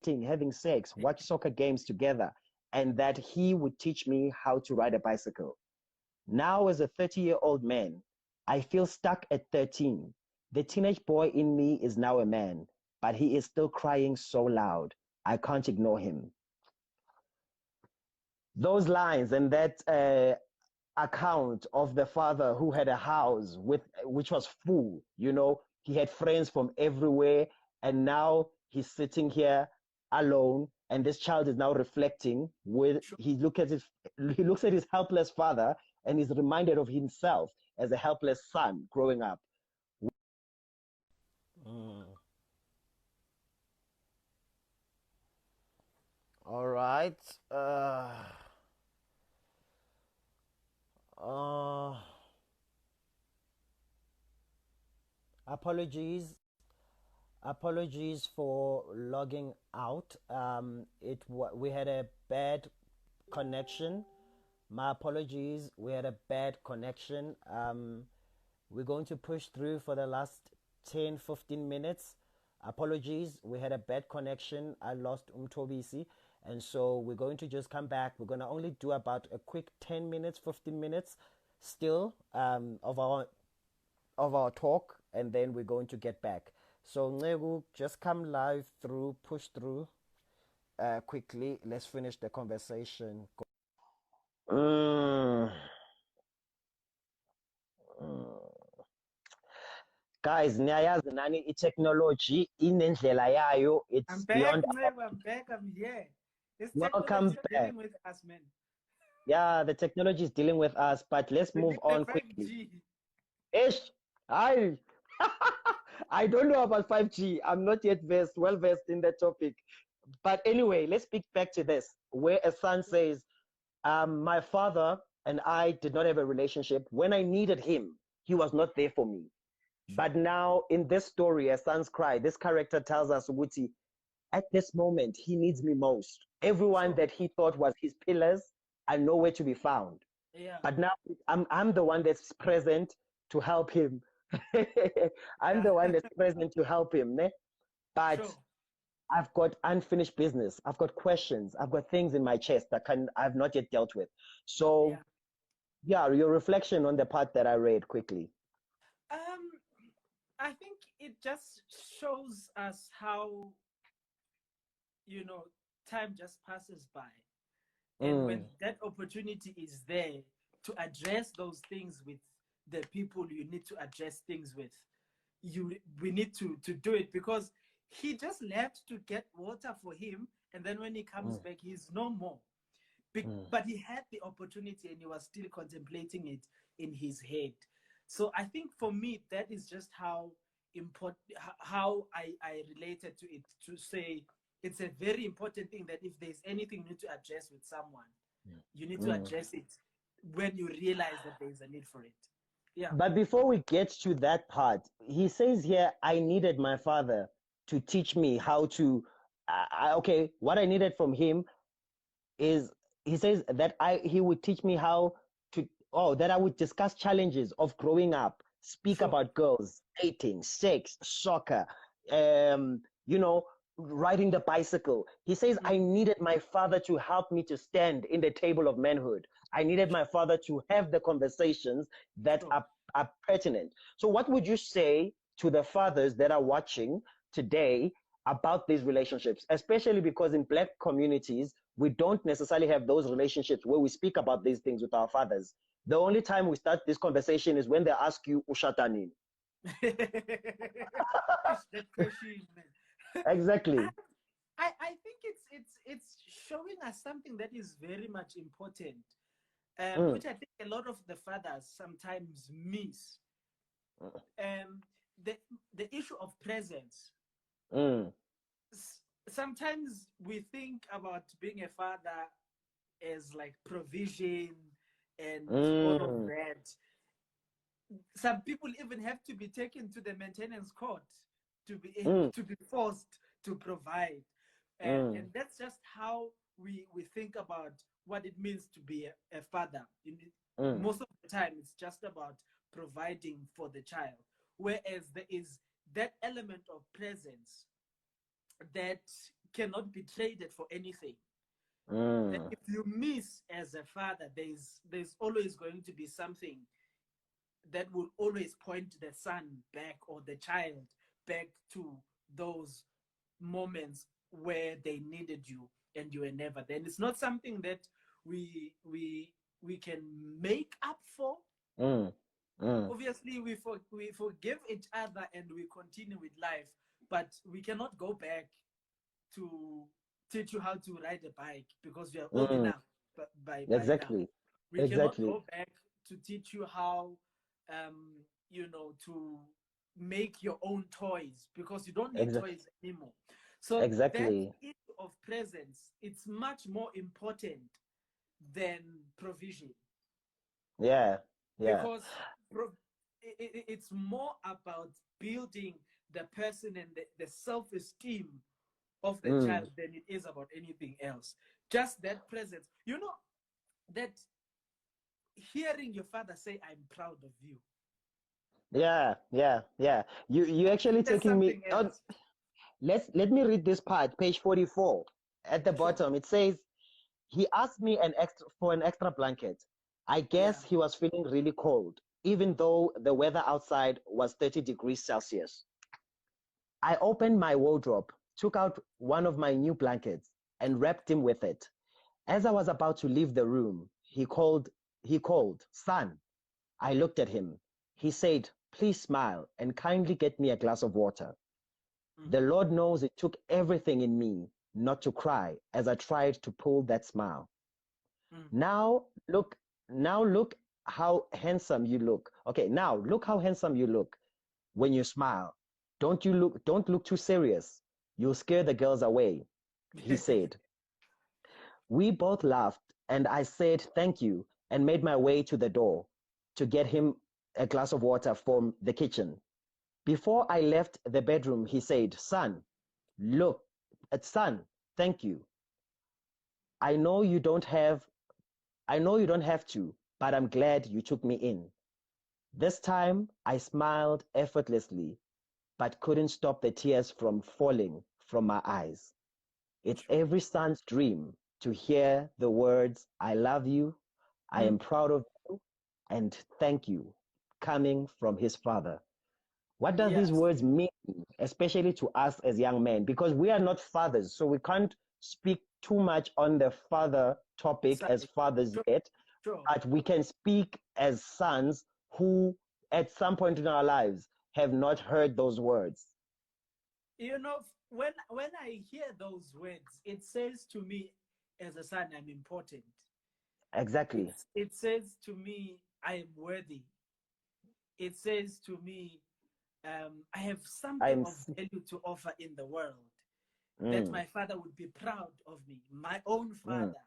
having sex, watch soccer games together, and that he would teach me how to ride a bicycle. Now, as a 30-year-old man, I feel stuck at 13. The teenage boy in me is now a man, but he is still crying so loud. I can't ignore him. Those lines and that account of the father who had a house which was full, he had friends from everywhere, and now he's sitting here alone, and this child is now reflecting with he looks at his helpless father and is reminded of himself as a helpless son growing up. All right. Uh, apologies. Apologies for logging out. We had a bad connection. My apologies. We had a bad connection. We're going to push through for the last 10-15 minutes. Apologies. We had a bad connection. I lost Mthobisi. And so we're going to just come back. We're going to only do about a quick 10 minutes, 15 minutes still of our talk, and then we're going to get back. So Ncegu, just come live through, push through quickly. Let's finish the conversation. Guys, niyayazi nani i-technology inendlela yayo. It's beyond. I'm back. I'm here. This Welcome technology back. dealing with us, man. Yeah, the technology is dealing with us, but let's move on quickly. Ish, I don't know about 5G. I'm not yet well versed in that topic. But anyway, let's speak back to this, where a son says, my father and I did not have a relationship. When I needed him, he was not there for me. But now in this story, A Son's Cry, this character tells us, Wuti, at this moment, he needs me most. Everyone that he thought was his pillars are nowhere to be found. Yeah. But now I'm the one that's present to help him. I'm the one that's present to help him. Ne? But I've got unfinished business. I've got questions. I've got things in my chest that I've not yet dealt with. So, yeah, your reflection on the part that I read quickly. I think it just shows us how, time just passes by. And when that opportunity is there to address those things with the people you need to address things with, we need to do it, because he just left to get water for him, and then when he comes back, he's no more. But he had the opportunity and he was still contemplating it in his head. So I think for me, that is just how important, how I related to it, to say it's a very important thing that if there's anything you need to address with someone, you need to address it when you realize that there's a need for it. Yeah. But before we get to that part, he says here, I needed my father to teach me how to, okay, what I needed from him is, he says that he would teach me how to, that I would discuss challenges of growing up, speak about girls, dating, sex, soccer, riding the bicycle. He says, I needed my father to help me to stand in the table of manhood. I needed my father to have the conversations that are pertinent. So what would you say to the fathers that are watching today about these relationships, especially because in Black communities, we don't necessarily have those relationships where we speak about these things with our fathers. The only time we start this conversation is when they ask you, Ushatani. That question, man. Exactly. I think it's showing us something that is very much important, which I think a lot of the fathers sometimes miss. The issue of presence. Sometimes we think about being a father as like provision and all of that. Some people even have to be taken to the maintenance court to be able to be forced to provide. And that's just how we think about what it means to be a father. Most of the time, it's just about providing for the child. Whereas there is that element of presence that cannot be traded for anything. That Mm. if you miss as a father, there's always going to be something that will always point the son back or the child back to those moments where they needed you and you were never there. And it's not something that we can make up for. Mm. Mm. Obviously, we forgive each other and we continue with life, but we cannot go back to teach you how to ride a bike because we are old Mm. enough by now. Exactly. We cannot Exactly. go back to teach you how to make your own toys because you don't need Exactly. toys anymore. So that Exactly. issue of presence, it's much more important than provision Yeah. Yeah. because it's more about building the person and the self-esteem of the Mm. child than it is about anything else. Just that presence. You know, that hearing your father say, I'm proud of you, Yeah. Yeah. Yeah. You actually there's taking me something on. else. Let me read this part, page 44. At the Sure. bottom, it says he asked me an extra blanket. I Yeah. guess he was feeling really cold, even though the weather outside was 30 degrees Celsius. I opened my wardrobe, took out one of my new blankets, and wrapped him with it. As I was about to leave the room, he called, son. I looked at him. He said, please smile and kindly get me a glass of water. The Mm-hmm. Lord knows it took everything in me not to cry as I tried to pull that smile. Mm. Now look, now look how handsome you look. Okay, now look how handsome you look when you smile. Don't look too serious. You'll scare the girls away, he said. We both laughed, and I said thank you and made my way to the door to get him a glass of water from the kitchen. Before I left the bedroom, he said, look, son, thank you. I know you don't have I know you don't have to, but I'm glad you took me in. This time I smiled effortlessly, but couldn't stop the tears from falling from my eyes. It's Sure. every son's dream to hear the words, I love you, I Mm. am proud of you, and thank you, coming from his father. What does these Yes. words mean, especially to us as young men? Because we are not fathers, so we can't speak too much on the father topic as Side. fathers Sure. yet, Sure. but we can speak as sons who, at some point in our lives, have not heard those words. You know, when I hear those words, it says to me as a son, I'm important. Exactly. It says to me, I am worthy. It says to me, I have something I'm. of value to offer in the world, that Mm, my father would be proud of me. My own mm, father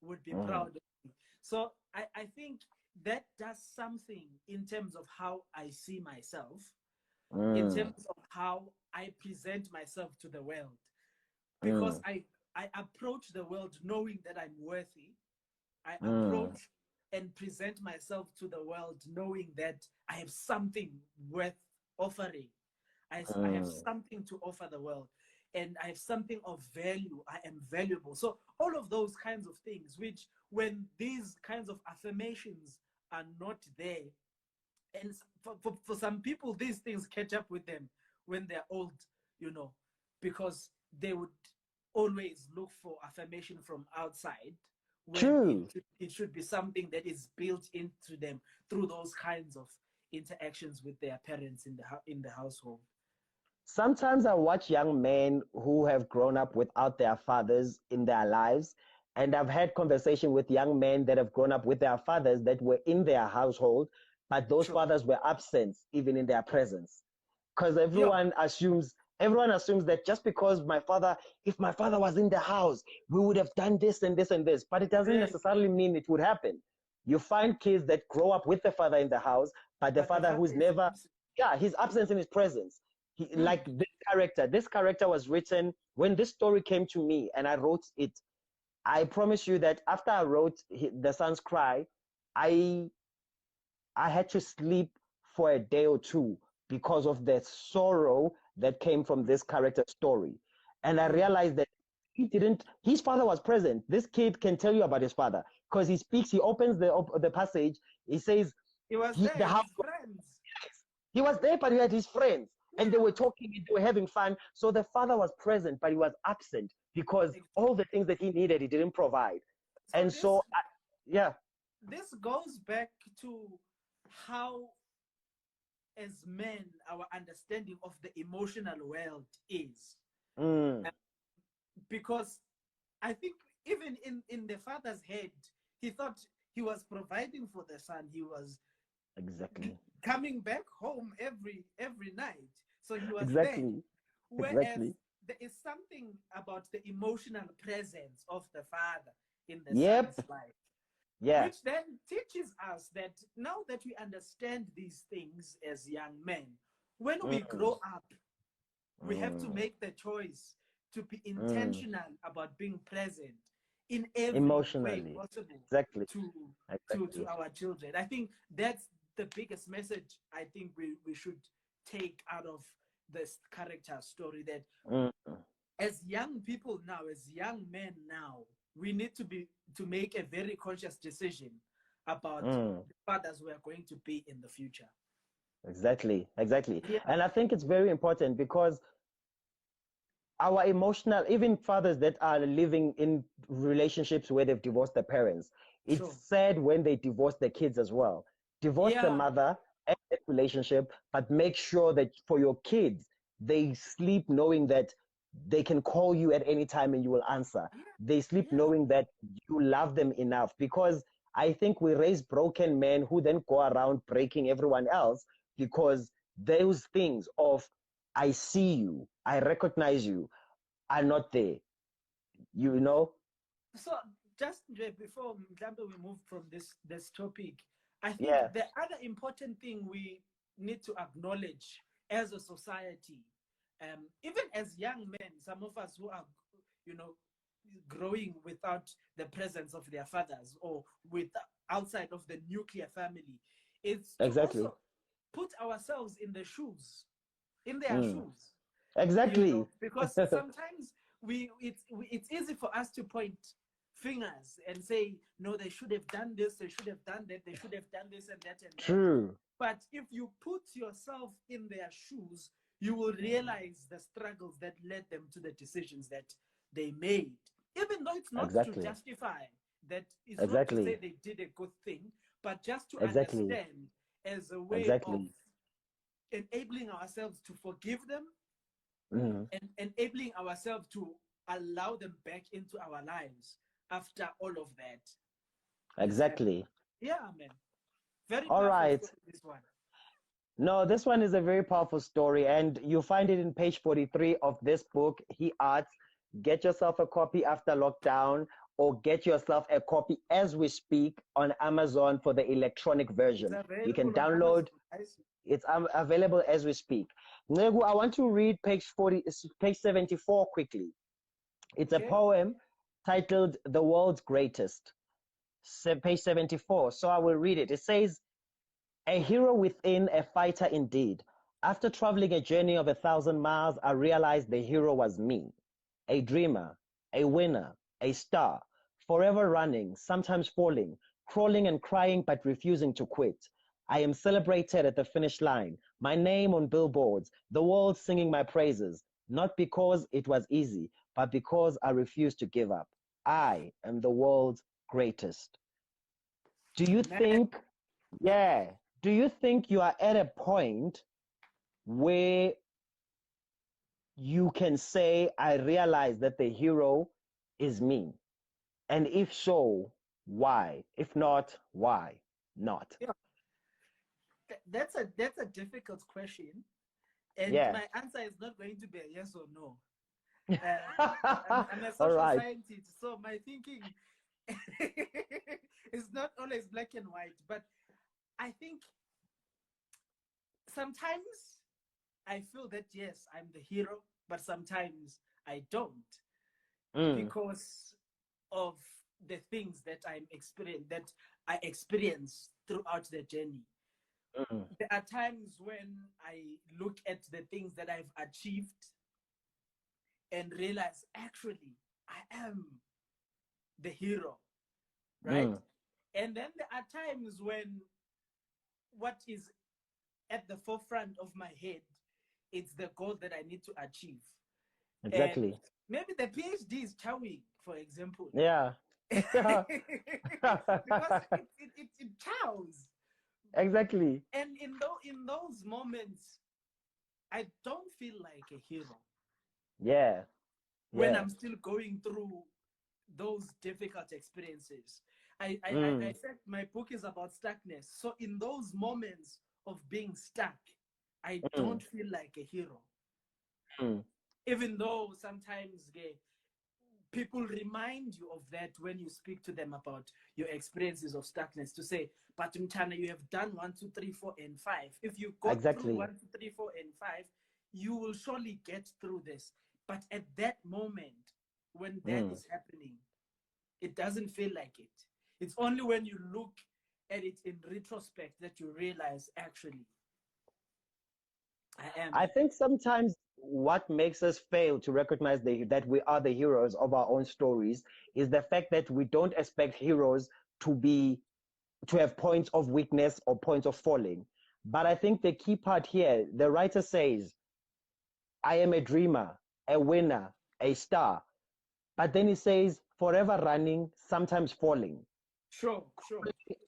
would be mm, proud of me. So I think that does something in terms of how I see myself, in mm, terms of how I present myself to the world. Because mm, I approach the world knowing that I'm worthy. I mm, approach and present myself to the world knowing that I have something worth offering. I have mm, something to offer the world and I have something of value. I am valuable. So, all of those kinds of things, which when these kinds of affirmations are not there, and for some people, these things catch up with them when they're old, you know, because they would always look for affirmation from outside when true. it should be something that is built into them through those kinds of interactions with their parents in the household. Sometimes I watch young men who have grown up without their fathers in their lives, and I've had conversation with young men that have grown up with their fathers that were in their household, but those Sure. fathers were absent even in their presence. Because Yeah. everyone assumes that just because if my father was in the house, we would have done this and this and this, but it doesn't Exactly. necessarily mean it would happen. You find kids that grow up with the father in the house, but the But the father father who's is never, absent. yeah, he's absent in his presence. Mm. Like this character was written when this story came to me and I wrote it. I promise you that after I wrote the son's cry, I I had to sleep for a day or two because of the sorrow that came from this character story. And I Mm. realized that his father was present. This kid can tell you about his father because he speaks, he opens the passage, he says, He was there, the house, his friends. he was there, but he had his friends and they Yeah. were talking and they were having fun. So the father was present, but he was absent because all the things that he needed, he didn't provide. So And so, yeah. this goes back to how, as men, our understanding of the emotional world is. Mm, Because I think even in the father's head, he thought he was providing for the son. He was exactly. coming back home every night. So he was there. Exactly. Whereas Exactly. there is something about the emotional presence of the father in the son's Yep. life, Yeah. which then teaches us that now that we understand these things as young men, when we Mm, grow up, we have to mm, make the choice to be mm. intentional about being present in every way Emotionally. possible Exactly. to Exactly. our children. I think that's the biggest message I think we should take out of this character story, that Mm, as young people now, as young men now, we need to make a very conscious decision about mm. the fathers we are going to be in the future. Exactly. Exactly. Yeah, And I think it's very important because our emotional, even fathers that are living in relationships where they've divorced their parents, it's sure. sad when they divorce their kids as well. Divorce the Yeah, mother and that relationship, but make sure that for your kids, they sleep knowing that they can call you at any time and you will answer. yeah, They sleep yeah. knowing that you love them enough, because I think we raise broken men who then go around breaking everyone else because those things of I see you, I recognize you, are not there, you know? So just before Mhlambe, we move from this topic, I think Yeah, the other important thing we need to acknowledge as a society, even as young men, some of us who are, you know, growing without the presence of their fathers or with outside of the nuclear family, is to exactly. also put ourselves in their Mm, shoes, exactly. because sometimes it's easy for us to point fingers and say, no, they should have done this, they should have done that, they should have done this and that and that. True. But if you put yourself in their shoes, you will realize the struggles that led them to the decisions that they made, even though it's not to Exactly. justify, that it's not to say Exactly. they did a good thing, but just to Exactly. understand as a way of Exactly. enabling ourselves to forgive them Mm, and enabling ourselves to allow them back into our lives after all of that is happening. exactly. Yeah, man. Very All powerful right. story, this one. No, this one is a very powerful story, and you find it in page 43 of this book, HE.ARTS. Get yourself a copy after lockdown, or get yourself a copy as we speak on Amazon for the electronic It's version. You can available on download. Amazon, guys. It's available as we speak. Nego, I want to read page 40, page 74 quickly. It's a Okay. poem titled "The World's Greatest." Page 74. So I will read it. It says, "A hero within, a fighter indeed. After traveling a journey of 1,000 miles, I realized the hero was me. A dreamer, a winner, a star, forever running, sometimes falling, crawling and crying, but refusing to quit. I am celebrated at the finish line, my name on billboards, the world singing my praises, not because it was easy, but because I refused to give up. I am the world's greatest." Do you Man, think, yeah, do you think you are at a point where you can say, I realize that the hero is me? And if so, why? If not, why not? yeah, that's a difficult question, and Yeah. my answer is not going to be a yes or no. I'm a All social right. scientist, so my thinking is not always black and white. But I think sometimes I feel that yes, I'm the hero, but sometimes I don't, Mm, because of the things that I experience throughout the journey. mm, There are times when I look at the things that I've achieved and realize actually I am the hero, right? Mm. And then there are times when what is at the forefront of my head, it's the goal that I need to achieve. And Exactly. maybe the PhD is chowing, for example. Yeah. Yeah. Because it chows. Exactly. And in those moments, I don't feel like a hero Yeah. when Yeah. I'm still going through those difficult experiences. I Mm. said my book is about stuckness. So in those moments of being stuck, I Mm. don't feel like a hero. Mm. Even though sometimes people remind you of that when you speak to them about your experiences of stuckness, to say, but Mtana, you have done 1, 2, 3, 4, and 5. If you got through Exactly. 1, 2, 3, 4, and 5, you will surely get through this. But at that moment, when that Mm. is happening, it doesn't feel like it. It's only when you look at it in retrospect that you realize, actually, I am I here. think sometimes what makes us fail to recognize that we are the heroes of our own stories is the fact that we don't expect heroes to be to have points of weakness or points of falling. But I think the key part here, the writer says, I am a dreamer, a winner, a star. But then he says, forever running, sometimes falling, Sure, sure.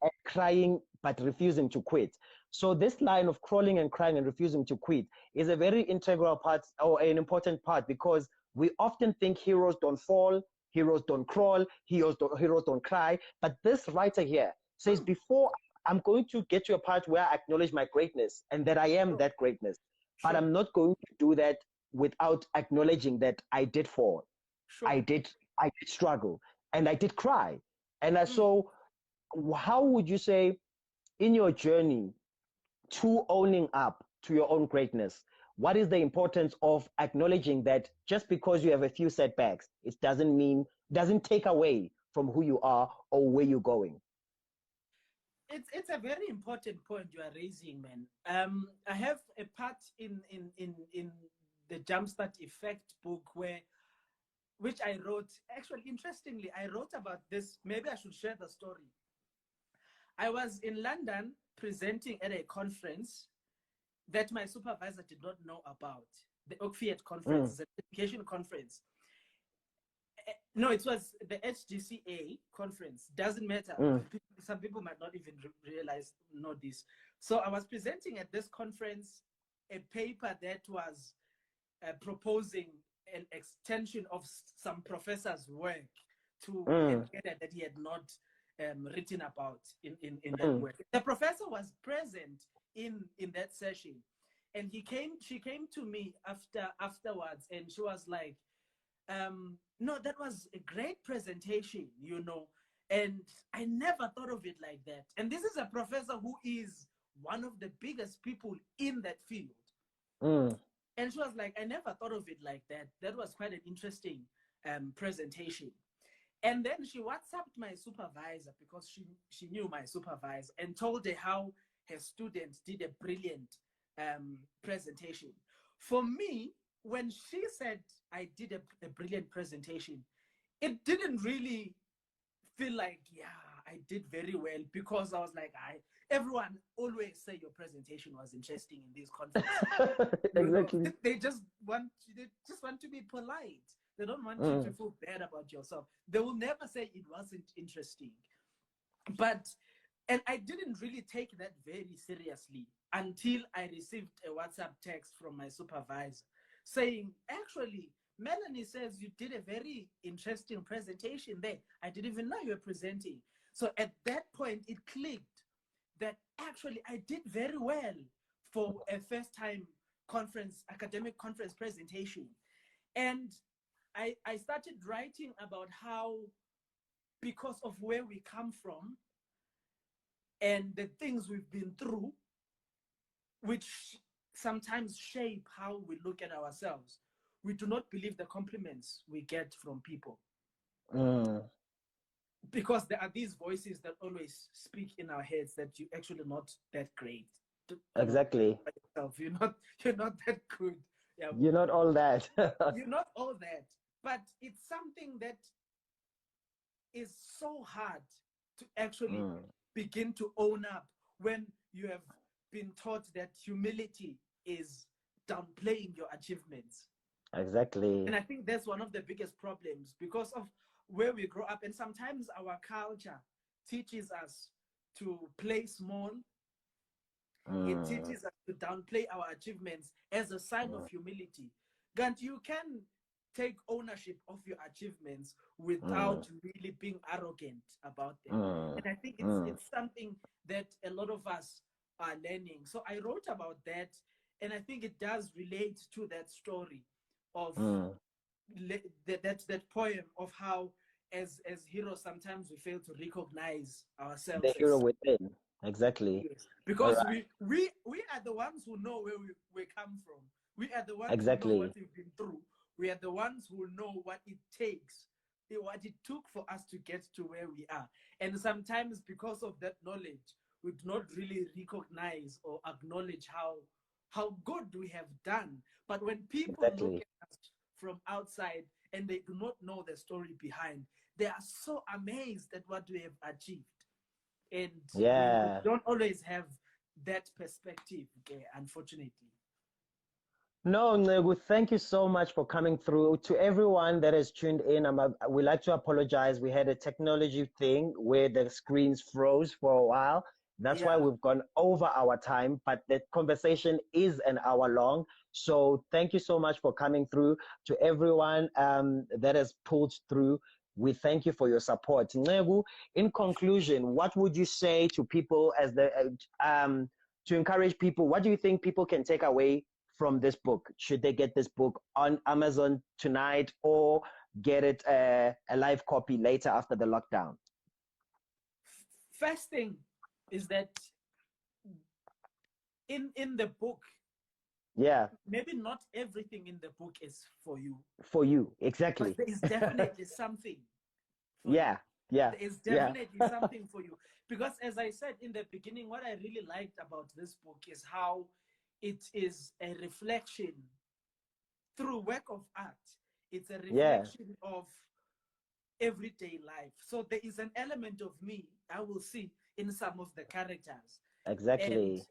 and crying, but refusing to quit. So this line of crawling and crying and refusing to quit is a very integral part or an important part because we often think heroes don't fall, heroes don't crawl, heroes don't cry. But this writer here says, Hmm, before I'm going to get to a part where I acknowledge my greatness and that I am sure, that greatness, but sure, I'm not going to do that without acknowledging that I did fall. sure. I did I did struggle and I did cry. And Hmm. so how would you say in your journey to owning up to your own greatness, what is the importance of acknowledging that just because you have a few setbacks, it doesn't take away from who you are or where you're going? It's a very important point you are raising, man. I have a part in the Jumpstart Effect book which I wrote. Actually, interestingly, I wrote about this. Maybe I should share the story. I was in London presenting at a conference that my supervisor did not know about. The Oakfield conference Mm, is an education conference. No, it was the HGCA conference. Doesn't matter. mm, Some people might not even know this. So I was presenting at this conference a paper that was proposing an extension of some professor's work to an mm, area that he had not written about in that mm, work. The professor was present in that session, and she came to me afterwards, and she was like, no, that was a great presentation, and I never thought of it like that. And this is a professor who is one of the biggest people in that field. mm, And she was like, I never thought of it like that. That was quite an interesting presentation. And then she WhatsApped my supervisor because she knew my supervisor and told her how her students did a brilliant presentation. For me, when she said I did a brilliant presentation, it didn't really feel like, yeah, I did very well, because I was like, everyone always say your presentation was interesting in these conferences. exactly. They just want to be polite. They don't want you to Mm, feel bad about yourself. They will never say it wasn't interesting. But and I didn't really take that very seriously until I received a WhatsApp text from my supervisor saying, actually, Melanie says you did a very interesting presentation there. I didn't even know you were presenting. So at that point, it clicked that actually I did very well for a first time academic conference presentation. And I started writing about how, because of where we come from and the things we've been through, which sometimes shape how we look at ourselves, we do not believe the compliments we get from people, mm, because there are these voices that always speak in our heads that you're actually not that great. exactly. By yourself, you're not that good. Yeah, You're not all that. you're not all that. but it's something that is so hard to actually begin to own up when you have been taught that humility is downplaying your achievements. Exactly. And I think that's one of the biggest problems because of where we grow up. And sometimes our culture teaches us to play small. It Mm, teaches us to downplay our achievements as a sign of mm, humility. Gant, you can take ownership of your achievements mm, without really being arrogant about them. mm, And I think mm, it's something that a lot of us are learning. So I wrote about that, and I think it does relate to that story of mm. that poem of how as heroes sometimes we fail to recognize The ourselves hero as within. Exactly. yes. All Because right. we are the ones who know where we come from. We are the ones who know what Exactly. we've been through. We are the ones who know what it takes, what it took for us to get to where we are. And sometimes because of that knowledge, we do not really recognize or acknowledge how good we have done. But when people look Exactly. at us from outside and they do not know the story behind, they are so amazed at what we have achieved. And we Yeah. don't always have that perspective, okay, unfortunately. No, Ncegu, thank you so much for coming through. To everyone that has tuned in, we like to apologize. We had a technology thing where the screens froze for a while. That's why Yeah. we've gone over our time, but the conversation is an hour long. So thank you so much for coming through. To everyone that has pulled through, we thank you for your support. Ncegu, in conclusion, what would you say to people to encourage people? What do you think people can take away from this book? Should they get this book on Amazon tonight or get it a live copy later after the lockdown? First thing is that in the book, Yeah, maybe not everything in the book is for you, for you, but exactly. there is definitely something for you. Yeah, yeah, There is yeah. definitely something for you. Because as I said in the beginning, what I really liked about this book is how it is a reflection through work of art. It's a Yeah, reflection of everyday life. So there is an element of me I will see in some of the characters. And exactly.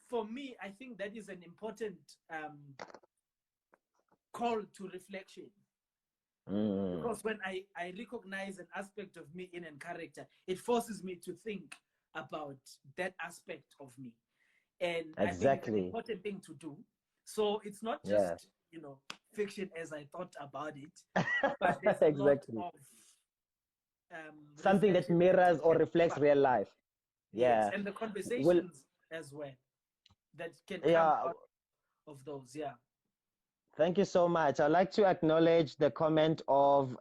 for me, I think that is an important call to reflection. Mm, Because when I recognize an aspect of me in a character, it forces me to think about that aspect of me. And I think it's an exactly. important thing to do. So it's not Yeah, just, fiction as I thought about it, but there's a lot exactly. of Something that reflection that mirrors or can reflects come. real life. Yes, Yeah. and the Well, conversations as well that can come yeah. out of those. Yeah. Thank you so much. I'd like to acknowledge the comment of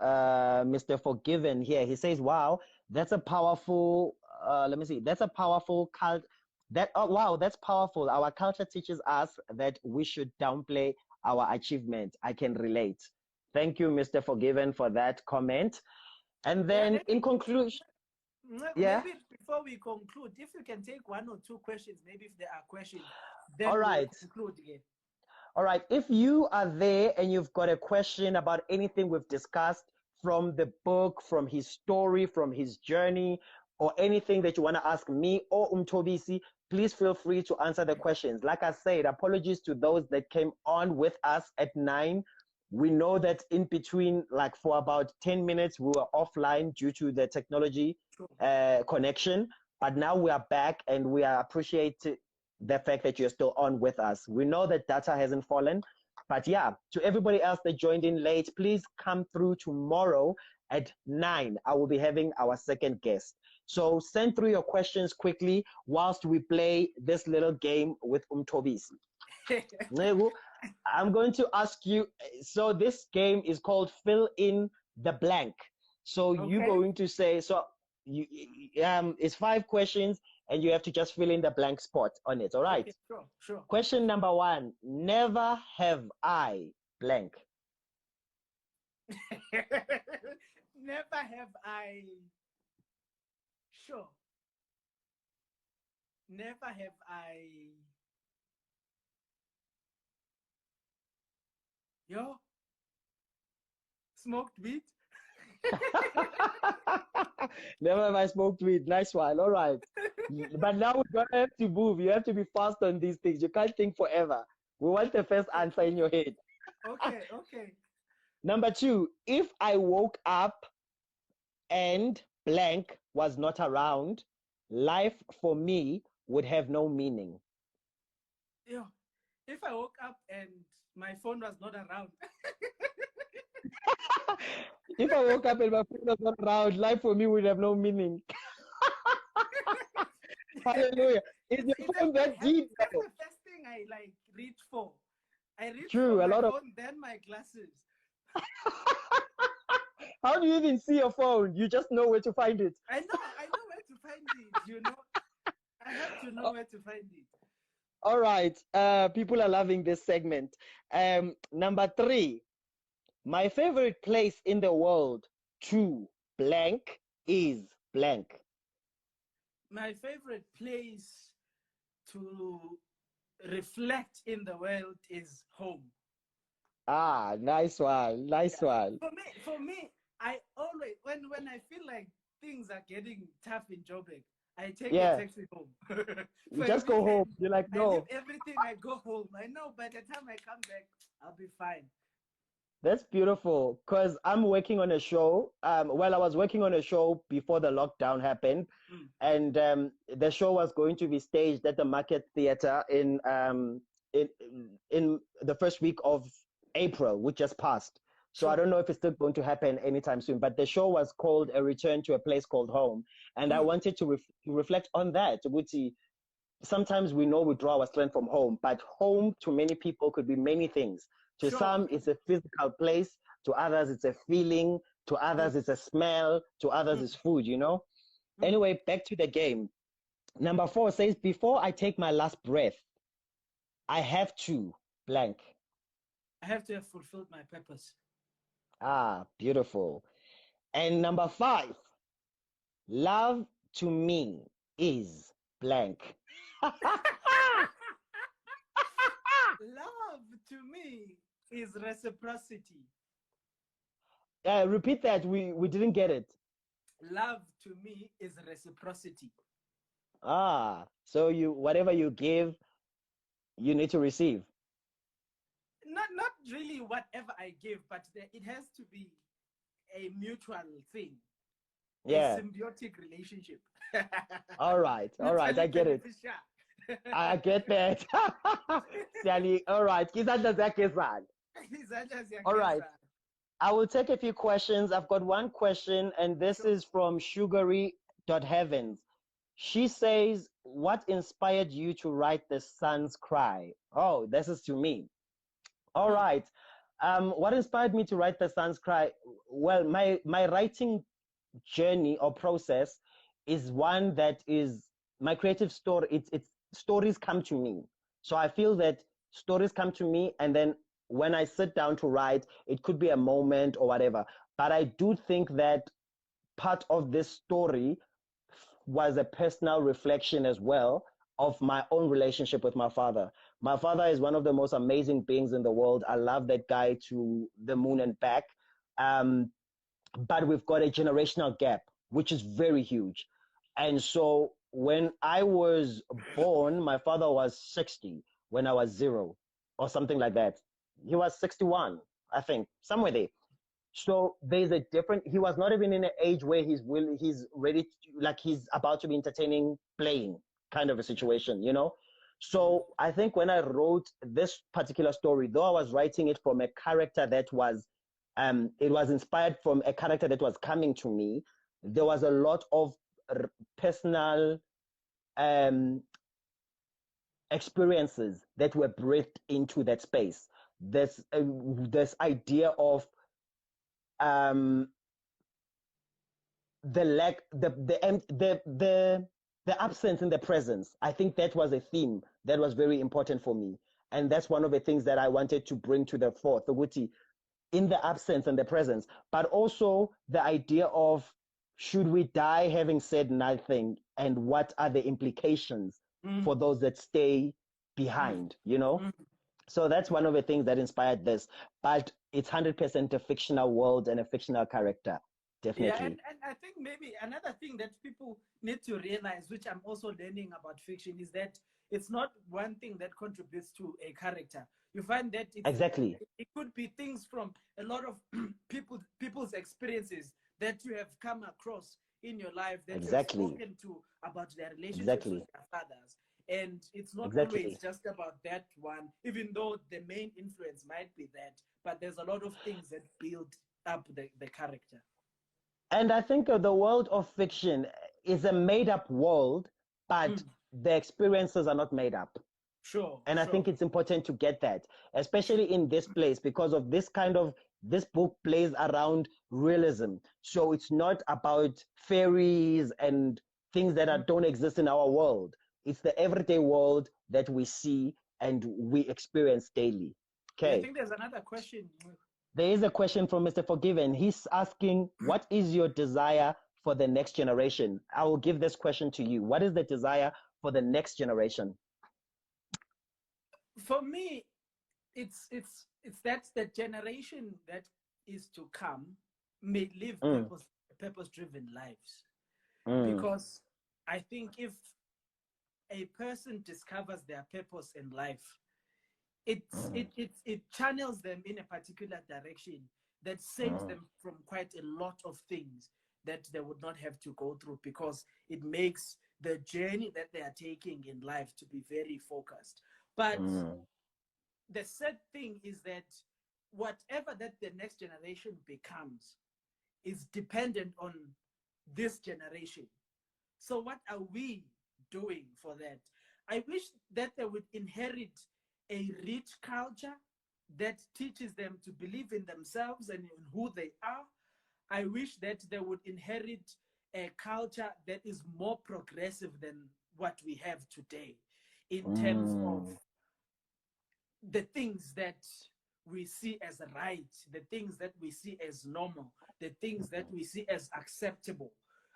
Mr. Forgiven here. He says, "Wow, that's a powerful. Let me see. That's a powerful cult. That oh wow, that's powerful. Our culture teaches us that we should downplay our achievements. I can relate. Thank you, Mr. Forgiven, for that comment. And Yeah. then, in conclusion, yeah. Maybe before we conclude, if you can take one or two questions, maybe if there are questions, All then we'll right. conclude again. All right. If you are there and you've got a question about anything we've discussed from the book, from his story, from his journey, or anything that you want to ask me or Mthobisi, please feel free to answer the questions. Like I said, apologies to those that came on with us at 9. We know that in between, like for about 10 minutes, we were offline due to the technology Sure. connection. But now we are back and we are appreciative the fact that you're still on with us. We know that data hasn't fallen, but yeah, to everybody else that joined in late, please come through tomorrow at 9. I will be having our second guest. So send through your questions quickly whilst we play this little game with Mthobisi. Ncegu, I'm going to ask you. So this game is called Fill in the Blank. So you're Okay. going to say so. It's 5 questions, and you have to just fill in the blank spot on it. All right. Okay. Sure. Sure. Question number 1. Never have I blank. Never have I. Sure. Never have I. Yo. smoked weed. Never have I smoked weed. Nice one. All right. But now we're gonna have to move. You have to be fast on these things. You can't think forever. We want the first answer in your head. Okay. Number 2, if I woke up and blank was not around, life for me would have no meaning. Yeah. If I woke up and my phone was not around. If I woke up and my phone was not around, life for me would have no meaning. Hallelujah. Is your phone that deep? That's the first thing I like reach for. I reach True, for a my lot of. phone, then my glasses. How do you even see your phone? You just know where to find it. I know where to find it, you know. I have to know where to find it. All right. People are loving this segment. Number 3, my favorite place in the world to blank is blank. My favorite place to reflect in the world is home. Ah, nice one. Nice one. For me, I always when I feel like things are getting tough in Joburg, I take a Yeah. taxi home. You For a just go home. weekend, You're like, I leave no. everything, I go home. I know by the time I come back, I'll be fine. That's beautiful because I'm working on a show. Well, I was working on a show before the lockdown happened, and the show was going to be staged at the Market Theatre in in the first week of April, which just passed. So I Sure. don't know if it's still going to happen anytime soon. But the show was called "A Return to a Place Called Home," and I wanted to reflect on that. Sometimes we know we draw our strength from home, but home to many people could be many things. To Sure. some, it's a physical place. To others, it's a feeling. To others, it's a smell. To others, it's food, you know? Anyway, back to the game. Number 4 says, before I take my last breath, I have to blank. I have to have fulfilled my purpose. Ah, beautiful. And number 5, love to me is blank. Love to me is reciprocity. Repeat that. We didn't get it. Love to me is reciprocity. Ah, so whatever you give, you need to receive. Not really whatever I give, but it has to be a mutual thing, a Yeah. symbiotic relationship. All right. Mutually I get it. beneficial. I get that. Sally, all right. Izandla zakhe zala. All right. I will take a few questions. I've got one question, and this is from Sugary.Heavens. She says, what inspired you to write The Sun's Cry? Oh, this is to me. All right. What inspired me to write The Sun's Cry? Well, my writing journey or process is one that is my creative story. It's stories come to me. So I feel that stories come to me, and then when I sit down to write, it could be a moment or whatever. But I do think that part of this story was a personal reflection as well of my own relationship with my father. My father is one of the most amazing beings in the world. I love that guy to the moon and back. But we've got a generational gap, which is very huge. And so when I was born, my father was 60 when I was 0 or something like that. He was 61, I think, somewhere there. So there's a different. He was not even in an age where he's ready to, like he's about to be entertaining playing kind of a situation, you know. So I think when I wrote this particular story, though I was writing it from a character that was, it was inspired from a character that was coming to me. There was a lot of personal um, experiences that were breathed into that space. This idea of um, the lack the absence in the presence. I think that was a theme that was very important for me, and that's one of the things that I wanted to bring to the fore, the Wuti, in the absence and the presence, but also the idea of should we die having said nothing, and what are the implications for those that stay behind, you know. So that's one of the things that inspired this. But it's 100% a fictional world and a fictional character. Yeah, Definitely. and I think maybe another thing that people need to realize, which I'm also learning about fiction, is that it's not one thing that contributes to a character. You find that Exactly. it could be things from a lot of people's experiences that you have come across in your life, that you have Exactly. spoken to about their relationships with Exactly. their fathers. And it's not always Exactly. just about that one, even though the main influence might be that, but there's a lot of things that build up the character. And I think the world of fiction is a made up world, but Mm, the experiences are not made up. sure, And I sure. think it's important to get that, especially in this place, because of this kind of this book plays around realism. So it's not about fairies and things that Mm. don't exist in our world. It's the everyday world that we see and we experience daily. Yeah, I Okay. think there's another question. There is a question from Mr. Forgiven. He's asking, what is your desire for the next generation? I will give this question to you. What is the desire for the next generation? For me, it's that the generation that is to come may live Mm, purpose driven lives. mm, Because I think if a person discovers their purpose in life, mm, it channels them in a particular direction that saves mm, them from quite a lot of things that they would not have to go through, because it makes the journey that they are taking in life to be very focused. But mm, the sad thing is that whatever that the next generation becomes is dependent on this generation. So what are we doing for that? I wish that they would inherit a rich culture that teaches them to believe in themselves and in who they are. I wish that they would inherit a culture that is more progressive than what we have today, in terms of mm, the things that we see as right, the things that we see as normal, the things that we see as acceptable.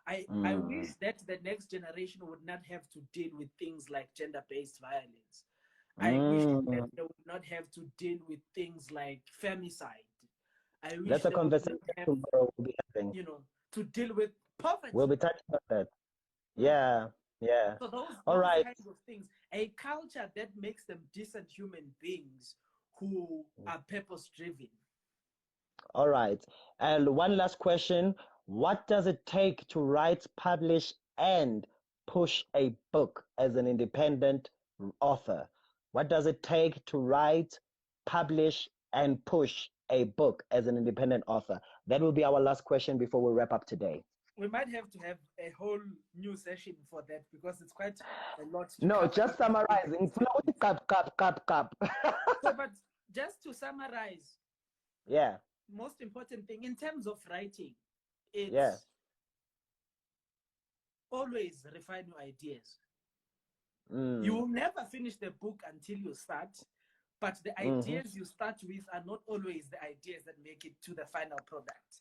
I wish mm, that the next generation would not have to deal with things like gender based violence. I wish that mm. they would not have to deal with things like femicide. I wish That's a they would conversation not have, tomorrow we'll be having. to deal with We'll poverty. be touching on that. Mm. Yeah, yeah. So All those right. kinds of things, a culture that makes them decent human beings who are purpose driven. All right. And one last question. What does it take to write, publish, and push a book as an independent author? What does it take to write, publish, and push a book as an independent author? That will be our last question before we wrap up today. We might have to have a whole new session for that, because it's quite a lot to No, cover just in the summarizing. statement. Cap. So, but just to summarize, Yeah, most important thing in terms of writing, yeah. it's always refine your ideas. You Mm, will never finish the book until you start, but the hmm. ideas you start with are not always the ideas that make it to the final product.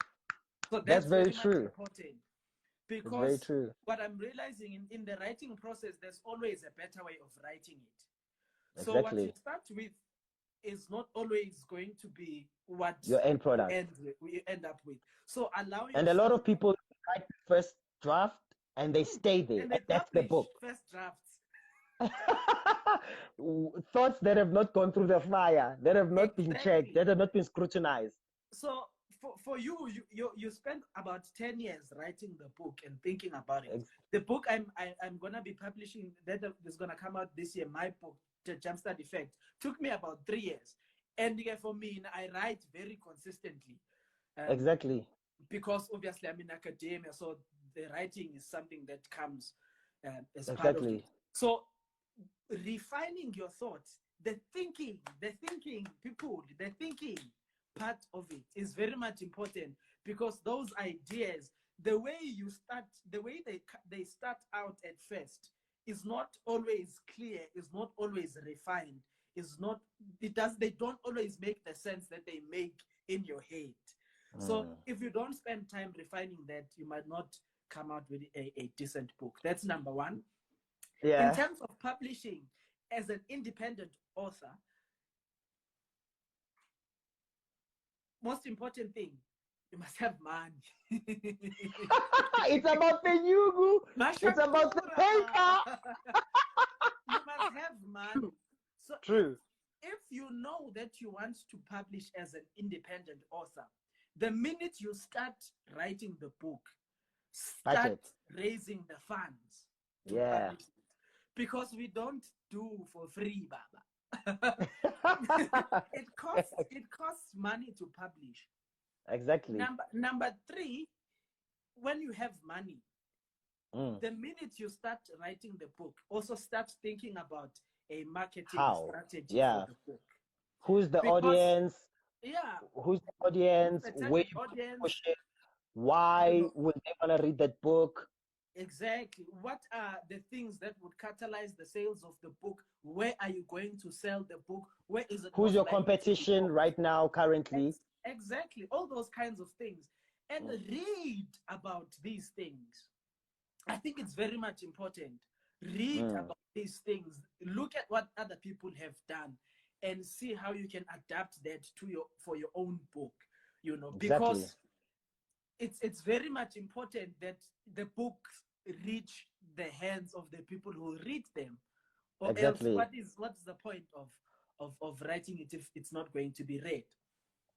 So That's that's very very much true. important, It's very because true. what I'm realizing in the writing process, there's always a better way of writing it. So what you Exactly. start with is not always going to be what Your end product. you end up with. So allow And a lot yourself, of people write the first draft and they stay there, and they and that's the publish book. first drafts. Thoughts that have not gone through the fire, that have not been checked, Exactly. that have not been scrutinized. So for you spend about 10 years writing the book and thinking about it. Ex- The book I'm gonna be publishing, that is gonna come out this year, my book, The Jumpstart Effect, took me about 3 years. And for me, I write very consistently. Um, Exactly. because obviously I'm in academia, so the writing is something that comes as part of it. Exactly. So refining your thoughts, the thinking part of it is very much important, because those ideas, the way you start, the way they start out at first, is not always clear, is not always refined, is not they don't always make the sense that they make in your head. So Mm. if you don't spend time refining that, you might not come out with a decent book. That's number one. In Yeah. terms of publishing, as an independent author, most important thing, you must have money. It's about the yugu. It's about the paper. You must have money. So True. if you know that you want to publish as an independent author, the minute you start writing the book, start Budget. raising the funds to Yeah. publish it. Because we don't do for free, Baba. it costs money to publish. Exactly. Number three, when you have money, the minute you start writing the book, also start thinking about a marketing strategy for the book. Who's the audience? Yeah. Who's the audience? The Where audience? push it? Why would they want to read that book? Exactly. What are the things that would catalyze the sales of the book? Where are you going to sell the book? Where is it? Who's your competition right now, currently? Exactly. All those kinds of things. And read about these things. I think it's very much important. Read about these things. Look at what other people have done and see how you can adapt that for your own book, because it's very much important that the books reach the hands of the people who read them, or else what's the point of writing it if it's not going to be read?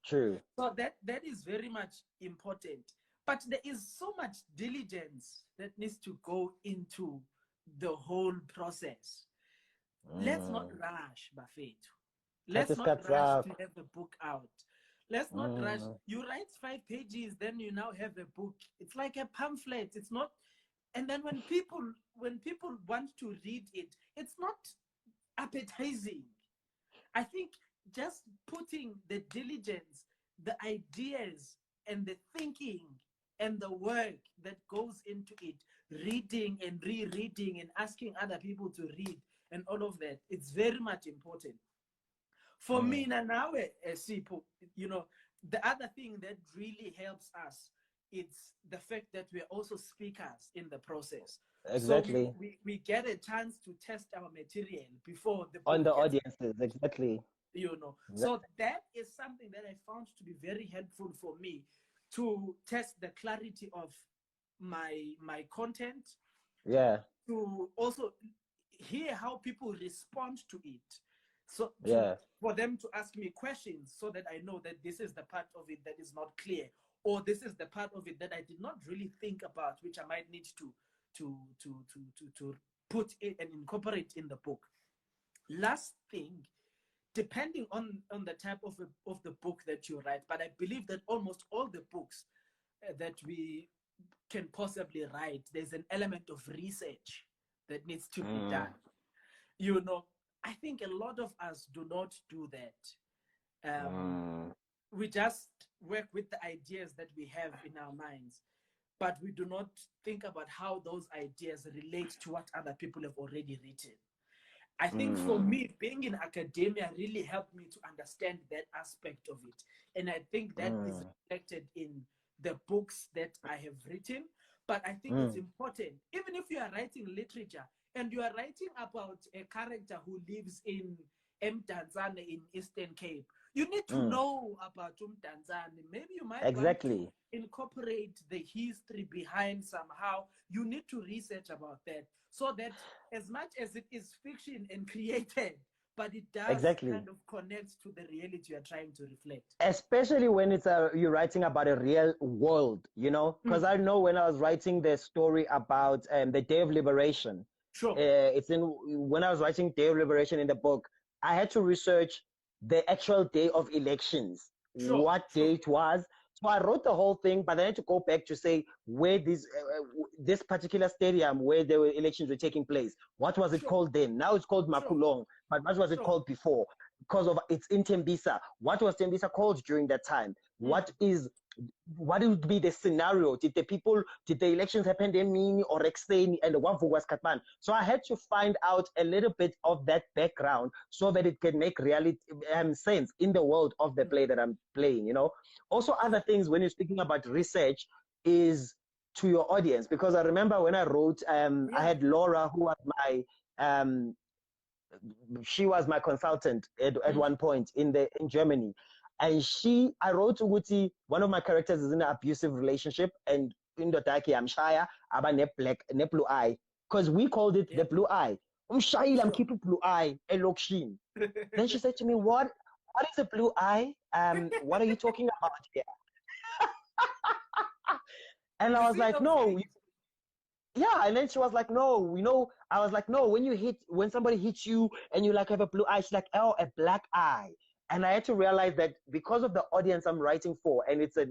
True. So that is very much important, but there is so much diligence that needs to go into the whole process. Let's not rush, Bafethu. Let's not rush to have the book out. Let's not rush. You write 5 pages, then you now have a book. It's like a pamphlet. It's not. And then when people want to read it, it's not appetizing. I think just putting the diligence, the ideas, and the thinking and the work that goes into it, reading and rereading and asking other people to read and all of that, it's very much important. For me now, the other thing that really helps us, it's the fact that we're also speakers in the process. Exactly. So we get a chance to test our material before the book on the audiences. Exactly. So that is something that I found to be very helpful for me to test the clarity of my content. Yeah. To also hear how people respond to it. So for them to ask me questions so that I know that this is the part of it that is not clear, or this is the part of it that I did not really think about, which I might need to put in and incorporate in the book. Last thing, depending on the type of the book that you write, but I believe that almost all the books that we can possibly write, there's an element of research that needs to be done. I think a lot of us do not do that. We just work with the ideas that we have in our minds, but we do not think about how those ideas relate to what other people have already written. I think for me, being in academia really helped me to understand that aspect of it. And I think that is reflected in the books that I have written. But I think it's important, even if you are writing literature and you are writing about a character who lives in Mdantsane in Eastern Cape, you need to know about Mdantsane. Maybe you might want to incorporate the history behind somehow. You need to research about that, so that as much as it is fiction and created, but it does kind of connect to the reality you're trying to reflect. Especially when it's you're writing about a real world, because I know when I was writing the story about the Day of Liberation, when I was writing Day of Liberation in the book, I had to research the actual day of elections, what day it was. So I wrote the whole thing, but I had to go back to say where this particular stadium where the elections were taking place, what was it called then? Now it's called Makulong, but what was it called before? Because of it's in Tembisa. What was Tembisa called during that time? What would be the scenario? Did the elections happen in Mini or Exteni and Wavu was Katman? So I had to find out a little bit of that background so that it can make reality sense in the world of the play that I'm playing, Also, other things when you're speaking about research is to your audience, because I remember when I wrote, I had Laura, who was she was my consultant at one point in Germany. And I wrote ukuthi one of my characters is in an abusive relationship, and indodaki amshaya aba ne blue eye, because we called it the blue eye. Umshayile, I'm keeping blue eye elokishini. Then she said to me, what is a blue eye? What are you talking about here? And I was like, no. Yeah, and then she was like, no, I was like, no, when somebody hits you and you like have a blue eye, she's like, oh, a black eye. And I had to realize that because of the audience I'm writing for, and it's a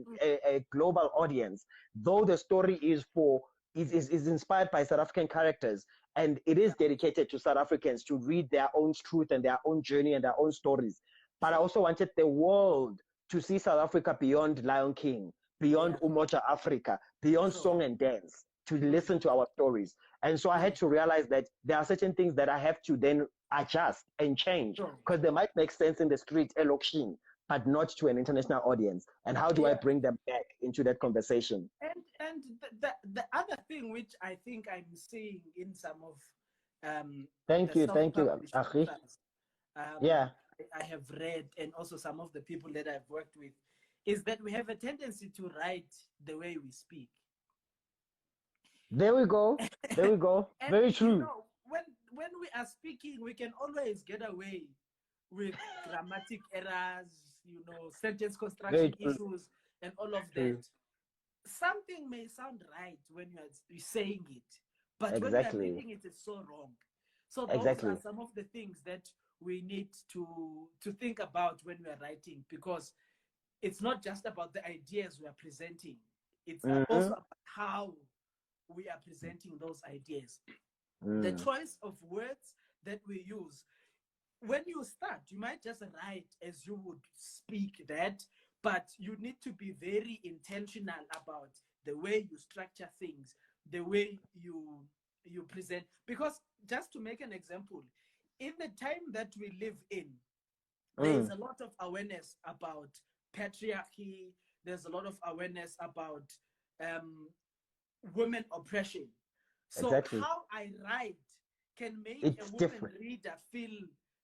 global audience, though the story is inspired by South African characters, and it is dedicated to South Africans to read their own truth and their own journey and their own stories. But I also wanted the world to see South Africa beyond Lion King, beyond Umoja Africa, beyond song and dance, to listen to our stories. And so I had to realize that there are certain things that I have to then adjust and change, because they might make sense in the street, elokishini, but not to an international audience. And how do I bring them back into that conversation? And the other thing which I think I'm seeing in some of thank you, Akhi. I have read, and also some of the people that I've worked with, is that we have a tendency to write the way we speak. There we go. Very true. You know, when we are speaking, we can always get away with grammatic errors, you know, sentence construction issues, and all of that. Something may sound right when you're saying it, but when you're reading it, it's so wrong. So those are some of the things that we need to think about when we are writing, because it's not just about the ideas we are presenting. It's also about how we are presenting those ideas. The choice of words that we use. When you start, you might just write as you would speak that, but you need to be very intentional about the way you structure things, the way you present. Because just to make an example, in the time that we live in, there is a lot of awareness about patriarchy. There's a lot of awareness about women oppression. So how I write can make a woman reader feel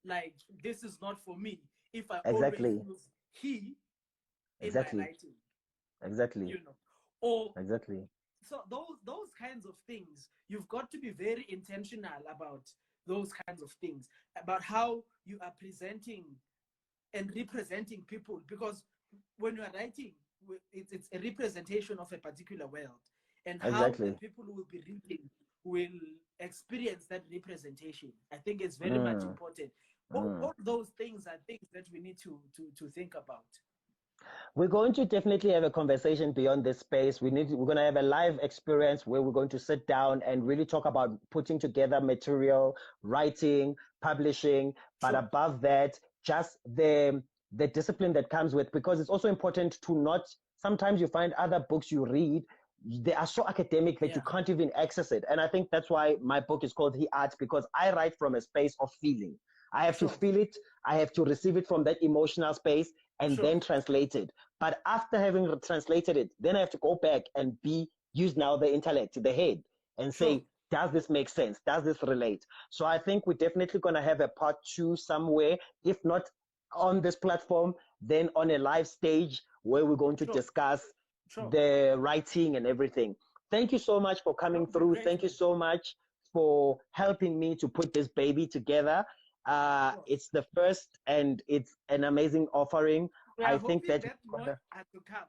like this is not for me if I always use he in my writing. You know, or so those kinds of things, you've got to be very intentional about those kinds of things, about how you are presenting and representing people, because when you are writing, it's a representation of a particular world, and how the people who will be reading will experience that representation. I think it's very much important. All those things are things that we need to think about. We're going to definitely have a conversation beyond this space. We're going to have a live experience where we're going to sit down and really talk about putting together material, writing, publishing, but above that, just the discipline that comes with, because it's also important to not, sometimes you find other books you read, they are so academic that you can't even access it. And I think that's why my book is called HE.ARTS, because I write from a space of feeling. I have to feel it. I have to receive it from that emotional space and then translate it. But after having translated it, then I have to go back and use now the intellect, the head, and say, does this make sense? Does this relate? So I think we're definitely going to have a part 2 somewhere, if not on this platform, then on a live stage where we're going to discuss the writing and everything. Thank you so much for coming through. Thank you so much for helping me to put this baby together. It's the first, and it's an amazing offering. I think that more are to come.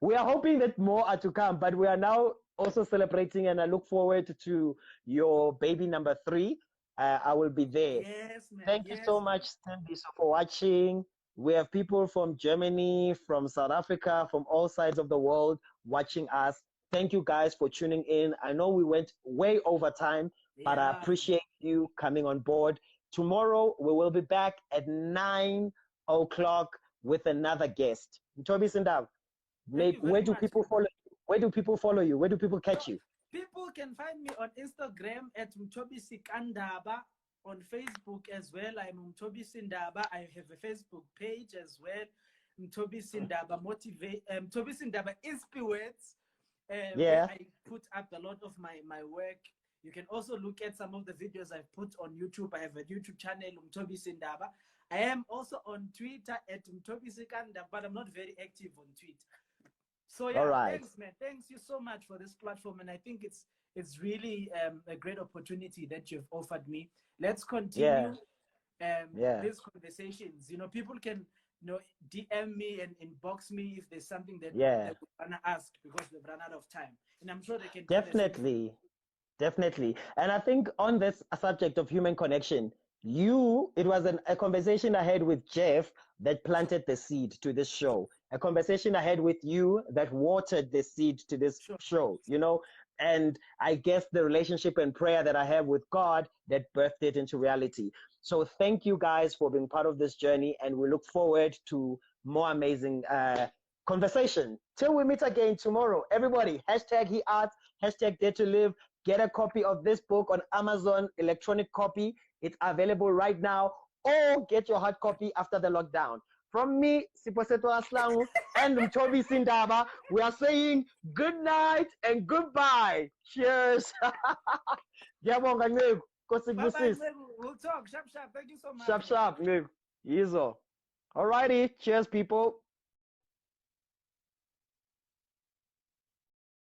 We are hoping that more are to come, but we are now also celebrating, and I look forward to your baby number 3. I will be there. Yes, man. Thank you so much, Mthobisi, for watching. We have people from Germany, from South Africa, from all sides of the world watching us. Thank you guys for tuning in. I know we went way over time, but I appreciate you coming on board. Tomorrow, we will be back at 9 o'clock with another guest. Mthobisi Ndaba, where do people follow you? Where do people follow you? Where do people catch you? People can find me on Instagram at Mthobisi Ndaba, on Facebook as well. I'm Mthobisi Ndaba. I have a Facebook page as well. Mthobisi Ndaba Mthobisi Ndaba Inspirates. Where I put up a lot of my work. You can also look at some of the videos I've put on YouTube. I have a YouTube channel, Mthobisi Ndaba. I am also on Twitter at Mthobisi Ndaba, but I'm not very active on Twitter. So yeah, All right. thanks, man. Thanks you so much for this platform, and I think it's really a great opportunity that you've offered me. Let's continue these conversations. You know, people can DM me and inbox me if there's something that they want to ask because they've run out of time, and I'm sure they can definitely. Definitely. And I think on this subject of human connection, it was a conversation I had with Jeff that planted the seed to this show. A conversation I had with you that watered the seed to this show, and I guess the relationship and prayer that I have with God that birthed it into reality. So thank you guys for being part of this journey, and we look forward to more amazing conversation. Till we meet again tomorrow, everybody, #HE.ARTS, #DareToLive. Get a copy of this book on Amazon, electronic copy. It's available right now, or get your hard copy after the lockdown. From me, Siposeto Aslangu, and Mthobisi Ndaba, we are saying good night and goodbye. Cheers. Bye-bye, we'll talk. Sharp, sharp. Thank you so much. Sharp, sharp. Yizo. Alrighty. Cheers, people.